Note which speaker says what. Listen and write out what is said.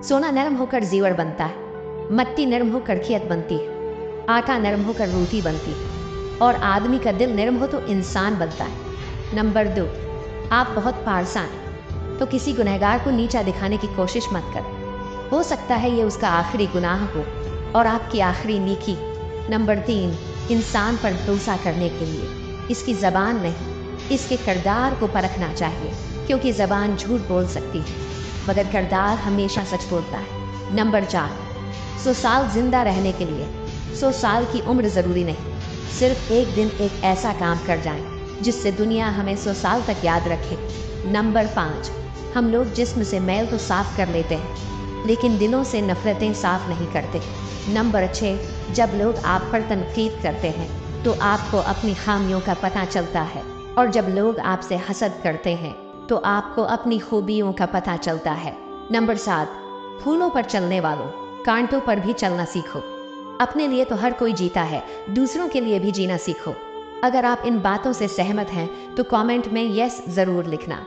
Speaker 1: सोना नरम होकर जीवर बनता है, मट्टी नरम होकर खेत बनती है, आटा नरम होकर रोटी बनती है और आदमी का दिल नरम हो तो इंसान बनता है। नंबर 2, आप बहुत पारसा हैं तो किसी गुनहगार को नीचा दिखाने की कोशिश मत करें। हो सकता है ये उसका आखिरी गुनाह हो और आपकी आखिरी नेकी। नंबर 3, इंसान पर भरोसा करने के लिए इसकी ज़बान नहीं, इसके किरदार को परखना चाहिए, क्योंकि ज़बान झूठ बोल सकती है मगर किरदार हमेशा सच बोलता है। नंबर 4, 100 साल जिंदा रहने के लिए 100 साल की उम्र ज़रूरी नहीं, सिर्फ एक दिन एक ऐसा काम कर जाएं जिससे दुनिया हमें 100 साल तक याद रखे। नंबर 5, हम लोग जिस्म से मैल तो साफ कर लेते हैं लेकिन दिलों से नफरतें साफ नहीं करते। नंबर 6, जब लोग आप पर तनकीद करते हैं तो आपको अपनी खामियों का पता चलता है और जब लोग आपसे हसद करते हैं तो आपको अपनी खूबियों का पता चलता है। नंबर 7, फूलों पर चलने वालों, कांटों पर भी चलना सीखो। अपने लिए तो हर कोई जीता है, दूसरों के लिए भी जीना सीखो। अगर आप इन बातों से सहमत हैं तो कमेंट में यस ज़रूर लिखना।